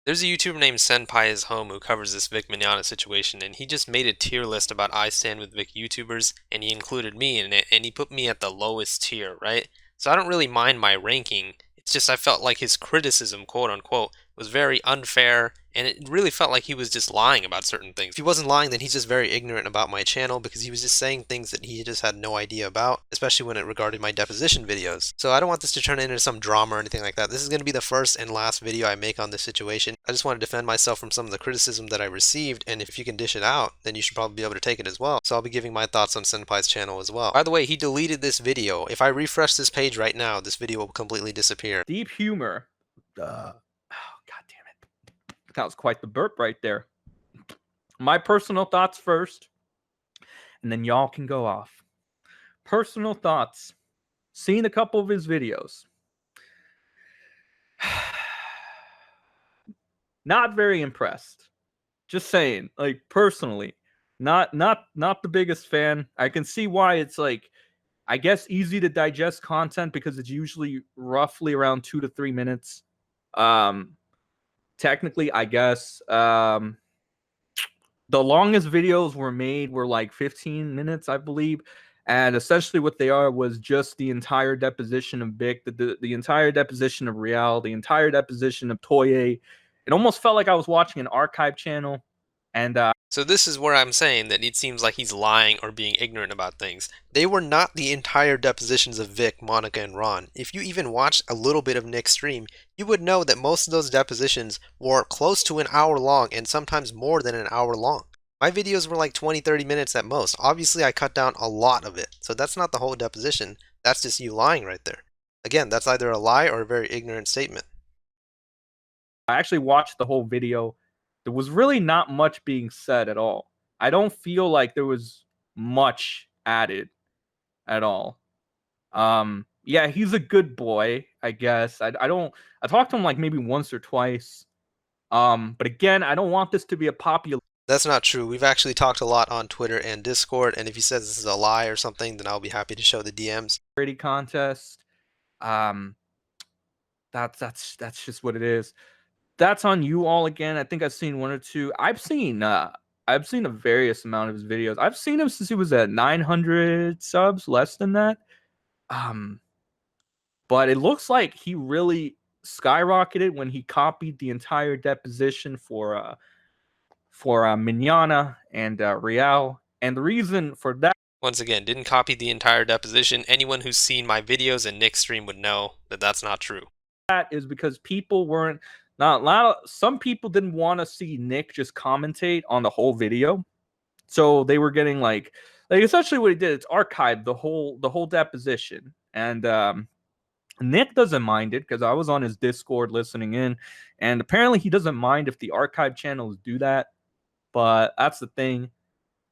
There's a YouTuber named SenpaisHome's who covers this Vic Mignogna situation, and he just made a tier list about IStandWithVic YouTubers, and he included me in it, and he put me at the lowest tier, right? So I don't really mind my ranking. It's just I felt like his criticism, quote unquote, was very unfair, and it really felt like he was just lying about certain things. If he wasn't lying, then he's just very ignorant about my channel because he was just saying things that he just had no idea about, especially when it regarded my deposition videos. So I don't want this to turn into some drama or anything like that. This is going to be the first and last video I make on this situation. I just want to defend myself from some of the criticism that I received, and if you can dish it out, then you should probably be able to take it as well. So I'll be giving my thoughts on Senpai's channel as well. By the way, he deleted this video. If I refresh this page right now, this video will completely disappear. Deep humor. Oh, God damn it. That was quite the burp right there. My personal thoughts first, and then y'all can go off. Personal thoughts. Seen a couple of his videos. Not very impressed. Just saying, like, personally, not the biggest fan. I can see why it's like, I guess, easy to digest content because it's usually roughly around 2 to 3 minutes. Technically, I guess the longest videos were made were like 15 minutes, I believe. And essentially what they are was just the entire deposition of Vic, the entire deposition of Real, the entire deposition of Toye. It almost felt like I was watching an archive channel. And so this is where I'm saying that it seems like he's lying or being ignorant about things. They were not the entire depositions of Vic, Monica, and Ron. If you even watched a little bit of Nick's stream, you would know that most of those depositions were close to an hour long and sometimes more than an hour long. My videos were like 20-30 minutes at most. Obviously, I cut down a lot of it. So that's not the whole deposition. That's just you lying right there. Again, that's either a lie or a very ignorant statement. I actually watched the whole video. There was really not much being said at all. I don't feel like there was much added at all. Yeah, he's a good boy, I guess. I talked to him like maybe once or twice. But again, I don't want this to be a popular. That's not true. We've actually talked a lot on Twitter and Discord, and if he says this is a lie or something, then I'll be happy to show the DMs. Contest. That's just what it is. That's on you all again. I think I've seen one or two. I've seen a various amount of his videos. I've seen him since he was at 900 subs, less than that. But it looks like he really skyrocketed when he copied the entire deposition for Mignogna and Real. And the reason for that, once again, didn't copy the entire deposition. Anyone who's seen my videos and Nick's stream would know that that's not true. That is because people weren't. Some people didn't want to see Nick just commentate on the whole video, so they were getting like essentially what he did. It's archived the whole deposition, and Nick doesn't mind it because I was on his Discord listening in, and apparently he doesn't mind if the archive channels do that. But that's the thing.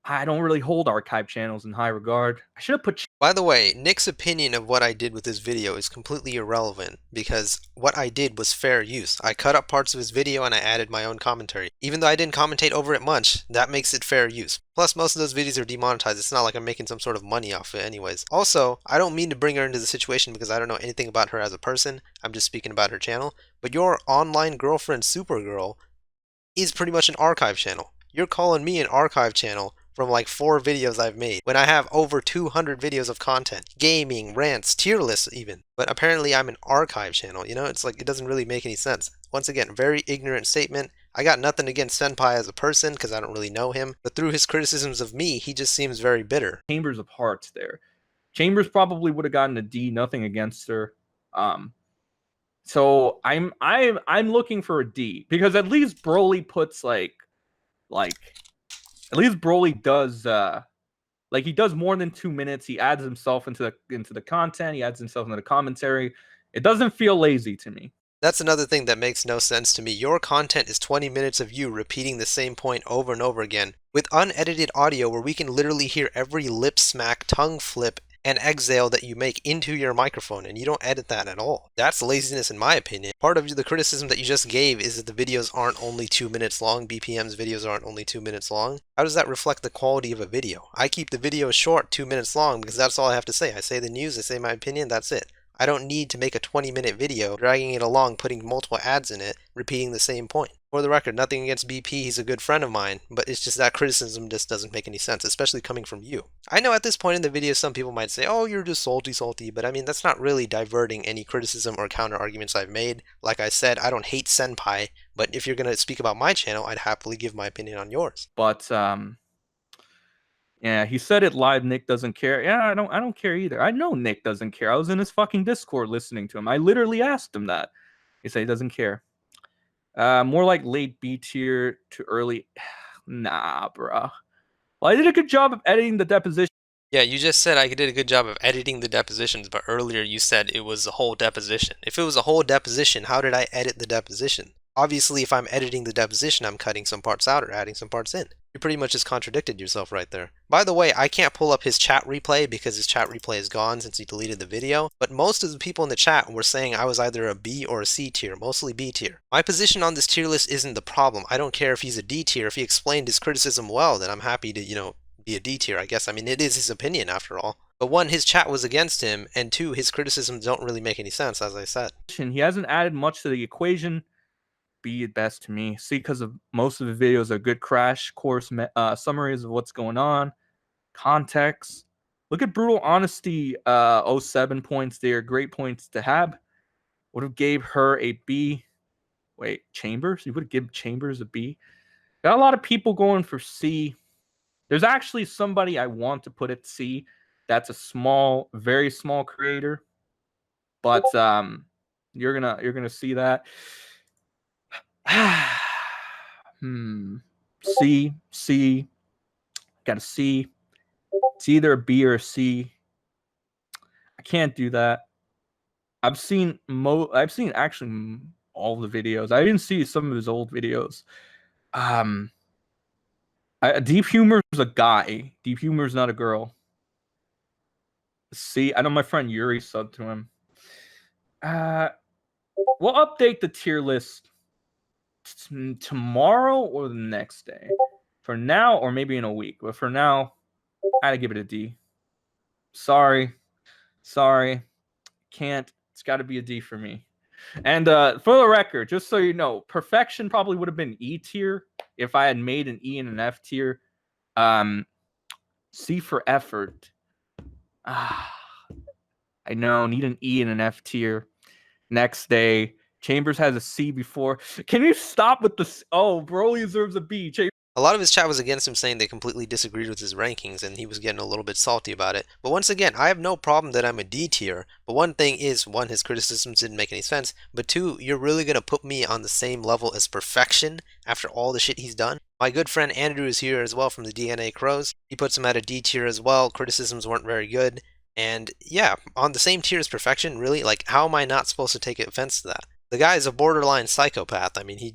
I don't really hold archive channels in high regard. I should have put. By the way, Nick's opinion of what I did with this video is completely irrelevant because what I did was fair use. I cut up parts of his video and I added my own commentary. Even though I didn't commentate over it much, that makes it fair use. Plus, most of those videos are demonetized. It's not like I'm making some sort of money off it anyways. Also, I don't mean to bring her into the situation because I don't know anything about her as a person. I'm just speaking about her channel. But your online girlfriend, Supergirl, is pretty much an archive channel. You're calling me an archive channel from like 4 videos I've made, when I have over 200 videos of content. Gaming, rants, tier lists even. But apparently I'm an archive channel, you know? It's like, it doesn't really make any sense. Once again, very ignorant statement. I got nothing against Senpai as a person, because I don't really know him. But through his criticisms of me, he just seems very bitter. Chambers of Hearts there. Chambers probably would have gotten a D, nothing against her. So I'm looking for a D, because at least Broly puts like at least Broly does he does more than 2 minutes. He adds himself into the content. He adds himself into the commentary. It doesn't feel lazy to me. That's another thing that makes no sense to me. Your content is 20 minutes of you repeating the same point over and over again with unedited audio where we can literally hear every lip smack, tongue flip, and exhale that you make into your microphone, and you don't edit that at all. That's laziness in my opinion. Part of the criticism that you just gave is that the videos aren't only 2 minutes long. BPM's videos aren't only 2 minutes long. How does that reflect the quality of a video? I keep the video short, 2 minutes long, because that's all I have to say. I say the news, I say my opinion, that's it. I don't need to make a 20-minute video, dragging it along, putting multiple ads in it, repeating the same point. For the record, nothing against BP, he's a good friend of mine, but it's just that criticism just doesn't make any sense, especially coming from you. I know at this point in the video some people might say, oh, you're just salty, but I mean, that's not really diverting any criticism or counter arguments I've made. Like I said, I don't hate Senpai, but if you're going to speak about my channel, I'd happily give my opinion on yours. But yeah, he said it live. Nick doesn't care. Yeah, I don't care either. I know Nick doesn't care. I was in his fucking Discord listening to him. I literally asked him that. He said he doesn't care. More like late B tier to early. Nah, bruh. Well, I did a good job of editing the deposition. Yeah, you just said I did a good job of editing the depositions, but earlier you said it was a whole deposition. If it was a whole deposition, how did I edit the deposition? Obviously, if I'm editing the deposition, I'm cutting some parts out or adding some parts in. You pretty much just contradicted yourself right there. By the way, I can't pull up his chat replay because his chat replay is gone since he deleted the video, but most of the people in the chat were saying I was either a B or a C tier, mostly B tier. My position on this tier list isn't the problem. I don't care if he's a D tier. If he explained his criticism well, then I'm happy to, be a D tier, I guess. I mean, it is his opinion after all. But one, his chat was against him, and two, his criticisms don't really make any sense, as I said. He hasn't added much to the equation. B at best to me. C, because of most of the videos are good crash course summaries of what's going on, context. Look at Brutal Honesty, 07 points there, great points to have. Would have gave her a B. Wait, Chambers? You would have given Chambers a B? Got a lot of people going for C. There's actually somebody I want to put at C. That's a small, very small creator. But you're gonna see that. C. Got a C. It's either a B or a C. I can't do that. I've seen actually all the videos. I didn't see some of his old videos. Deep Humor is a guy. Deep Humor is not a girl. C. I know my friend Yuri subbed to him. We'll update the tier list tomorrow or the next day. For now, or maybe in a week. But for now, I gotta give it a D. Sorry. Can't. It's got to be a D for me. And for the record, just so you know, Perfection probably would have been E tier if I had made an E and an F tier. C for Effort. I know, need an E and an F tier. Next day, Chambers has a C before. Can you stop with the... Oh, Broly deserves a B. A lot of his chat was against him, saying they completely disagreed with his rankings, and he was getting a little bit salty about it. But once again, I have no problem that I'm a D tier, but one thing is, one, his criticisms didn't make any sense, but two, you're really going to put me on the same level as Perfection after all the shit he's done? My good friend Andrew is here as well from the DNA Crows. He puts him at a D tier as well. Criticisms weren't very good. And yeah, on the same tier as Perfection, really? Like, how am I not supposed to take offense to that? The guy is a borderline psychopath. I mean, he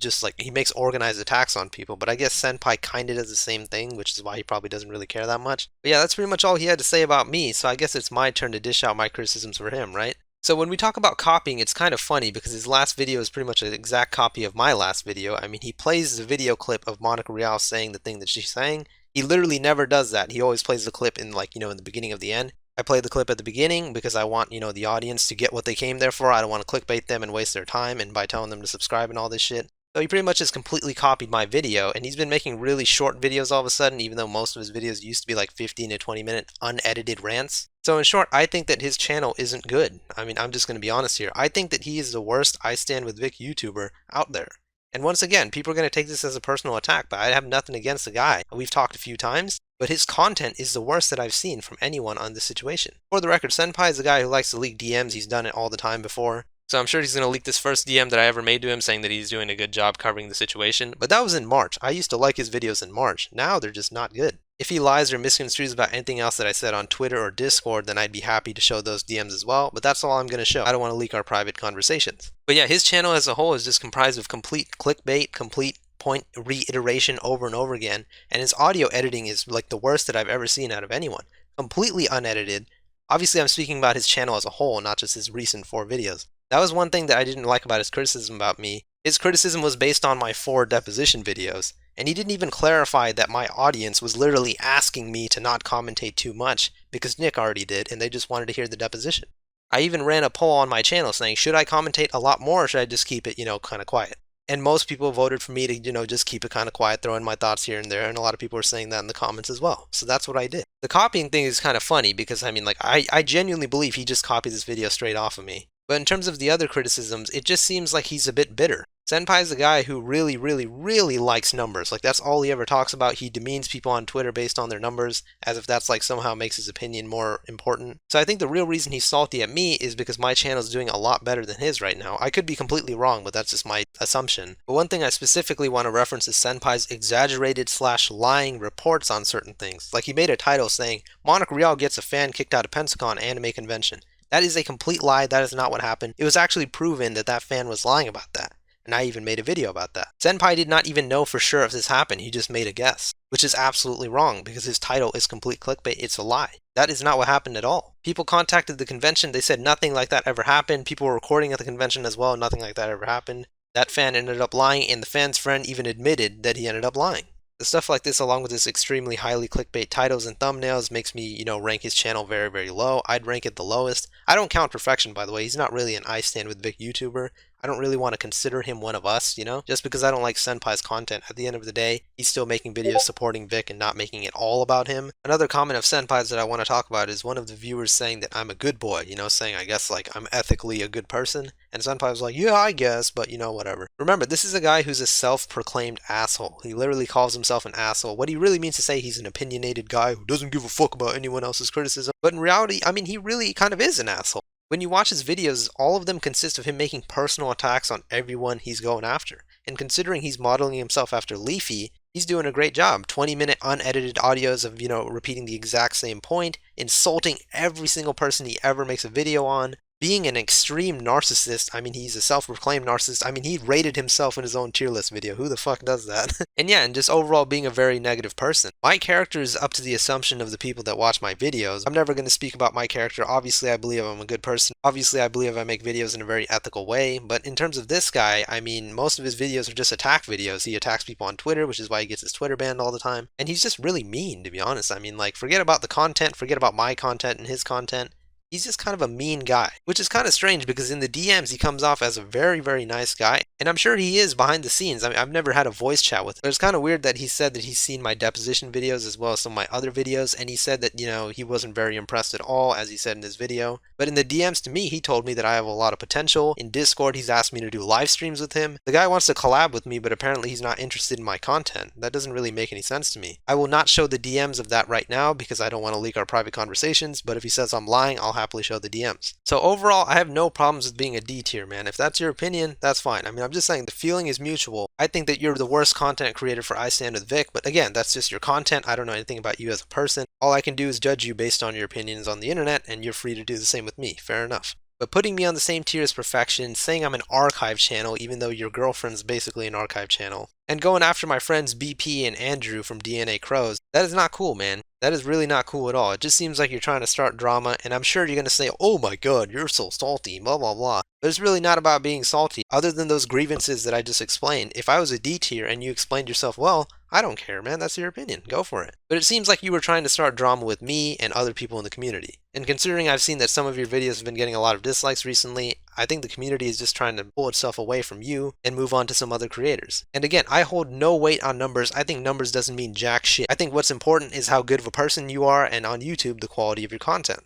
makes organized attacks on people, but I guess Senpai kinda does the same thing, which is why he probably doesn't really care that much. But yeah, that's pretty much all he had to say about me, so I guess it's my turn to dish out my criticisms for him, right? So when we talk about copying, it's kind of funny because his last video is pretty much an exact copy of my last video. I mean, he plays the video clip of Monica Rial saying the thing that she's saying. He literally never does that. He always plays the clip in in the beginning of the end. I play the clip at the beginning because I want, the audience to get what they came there for. I don't want to clickbait them and waste their time and by telling them to subscribe and all this shit. So he pretty much just completely copied my video, and he's been making really short videos all of a sudden, even though most of his videos used to be like 15 to 20 minute unedited rants. So in short, I think that his channel isn't good. I mean, I'm just going to be honest here. I think that he is the worst IStandWithVic YouTuber out there. And once again, people are going to take this as a personal attack, but I have nothing against the guy. We've talked a few times, but his content is the worst that I've seen from anyone on this situation. For the record, Senpai is a guy who likes to leak DMs. He's done it all the time before. So I'm sure he's going to leak this first DM that I ever made to him saying that he's doing a good job covering the situation. But that was in March. I used to like his videos in March. Now they're just not good. If he lies or misconstrues about anything else that I said on Twitter or Discord, then I'd be happy to show those DMs as well, but that's all I'm going to show. I don't want to leak our private conversations. But yeah, his channel as a whole is just comprised of complete clickbait, complete point reiteration over and over again, and his audio editing is like the worst that I've ever seen out of anyone. Completely unedited. Obviously, I'm speaking about his channel as a whole, not just his recent 4 videos. That was one thing that I didn't like about his criticism about me. His criticism was based on my 4 deposition videos, and he didn't even clarify that my audience was literally asking me to not commentate too much because Nick already did, and they just wanted to hear the deposition. I even ran a poll on my channel saying, should I commentate a lot more or should I just keep it, kind of quiet? And most people voted for me to, just keep it kind of quiet, throw in my thoughts here and there, and a lot of people are saying that in the comments as well. So that's what I did. The copying thing is kind of funny because, I mean, like, I genuinely believe he just copied this video straight off of me. But in terms of the other criticisms, it just seems like he's a bit bitter. Senpai's a guy who really, really, really likes numbers. Like, that's all he ever talks about. He demeans people on Twitter based on their numbers, as if that's like somehow makes his opinion more important. So I think the real reason he's salty at me is because my channel is doing a lot better than his right now. I could be completely wrong, but that's just my assumption. But one thing I specifically want to reference is Senpai's exaggerated / lying reports on certain things. Like, he made a title saying, Monarch Real gets a fan kicked out of Pensacon anime convention. That is a complete lie. That is not what happened. It was actually proven that that fan was lying about that. And I even made a video about that. Senpai did not even know for sure if this happened. He just made a guess, which is absolutely wrong because his title is complete clickbait. It's a lie. That is not what happened at all. People contacted the convention. They said nothing like that ever happened. People were recording at the convention as well. Nothing like that ever happened. That fan ended up lying, and the fan's friend even admitted that he ended up lying. The stuff like this, along with his extremely highly clickbait titles and thumbnails, makes me, rank his channel very, very low. I'd rank it the lowest. I don't count Perfection, by the way. He's not really an IStandWithVic YouTuber. I don't really want to consider him one of us, just because I don't like Senpai's content. At the end of the day, he's still making videos supporting Vic and not making it all about him. Another comment of Senpai's that I want to talk about is one of the viewers saying that I'm a good boy, saying I guess like I'm ethically a good person. And Senpai was like, yeah, I guess, but whatever. Remember, this is a guy who's a self-proclaimed asshole. He literally calls himself an asshole. What he really means to say, he's an opinionated guy who doesn't give a fuck about anyone else's criticism. But in reality, I mean, he really kind of is an asshole. When you watch his videos, all of them consist of him making personal attacks on everyone he's going after. And considering he's modeling himself after Leafy, he's doing a great job. 20-minute unedited audios of, repeating the exact same point, insulting every single person he ever makes a video on, being an extreme narcissist. I mean, he's a self-proclaimed narcissist. I mean, he rated himself in his own tier list video. Who the fuck does that? And yeah, and just overall being a very negative person. My character is up to the assumption of the people that watch my videos. I'm never going to speak about my character. Obviously, I believe I'm a good person. Obviously, I believe I make videos in a very ethical way. But in terms of this guy, I mean, most of his videos are just attack videos. He attacks people on Twitter, which is why he gets his Twitter banned all the time. And he's just really mean, to be honest. I mean, like, forget about the content, forget about my content and his content. He's just kind of a mean guy, which is kind of strange because in the DMs he comes off as a very, very nice guy. And I'm sure he is behind the scenes. I mean, I've never had a voice chat with him. But it's kind of weird that he said that he's seen my deposition videos as well as some of my other videos. And he said that, he wasn't very impressed at all, as he said in his video. But in the DMs to me, he told me that I have a lot of potential. In Discord, he's asked me to do live streams with him. The guy wants to collab with me, but apparently he's not interested in my content. That doesn't really make any sense to me. I will not show the DMs of that right now because I don't want to leak our private conversations. But if he says I'm lying, I'll happily show the DMs. So overall, I have no problems with being a D tier, man. If that's your opinion, that's fine. I mean, I'm just saying the feeling is mutual. I think that you're the worst content creator for IStandWithVic, but again, that's just your content. I don't know anything about you as a person. All I can do is judge you based on your opinions on the internet, and you're free to do the same with me. Fair enough. But putting me on the same tier as Perfection, saying I'm an archive channel even though your girlfriend's basically an archive channel, and going after my friends BP and Andrew from DNA Crows, that is not cool, man. That is really not cool at all. It just seems like you're trying to start drama, and I'm sure you're going to say, oh my god, you're so salty, blah blah blah. But it's really not about being salty. Other than those grievances that I just explained, if I was a D tier and you explained yourself well, I don't care, man. That's your opinion. Go for it. But it seems like you were trying to start drama with me and other people in the community. And considering I've seen that some of your videos have been getting a lot of dislikes recently, I think the community is just trying to pull itself away from you and move on to some other creators. And again, I hold no weight on numbers. I think numbers doesn't mean jack shit. I think what's important is how good of a person you are, and on YouTube, the quality of your content.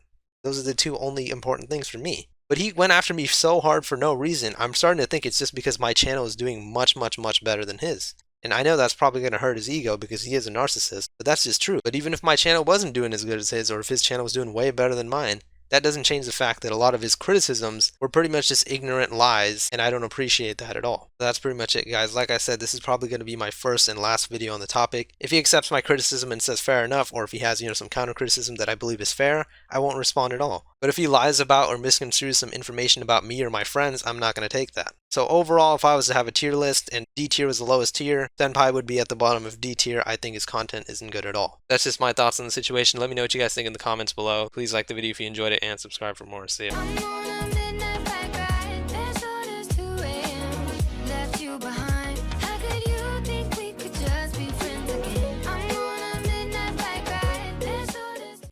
Those are the two only important things for me. But he went after me so hard for no reason. I'm starting to think it's just because my channel is doing much, much, much better than his. And I know that's probably going to hurt his ego because he is a narcissist, but that's just true. But even if my channel wasn't doing as good as his, or if his channel was doing way better than mine, that doesn't change the fact that a lot of his criticisms were pretty much just ignorant lies, and I don't appreciate that at all. So that's pretty much it, guys. Like I said, this is probably going to be my first and last video on the topic. If he accepts my criticism and says fair enough, or if he has, some counter criticism that I believe is fair, I won't respond at all. But if he lies about or misconstrues some information about me or my friends, I'm not going to take that. So overall, if I was to have a tier list and D tier was the lowest tier, Senpai would be at the bottom of D tier. I think his content isn't good at all. That's just my thoughts on the situation. Let me know what you guys think in the comments below. Please like the video if you enjoyed it and subscribe for more. See ya.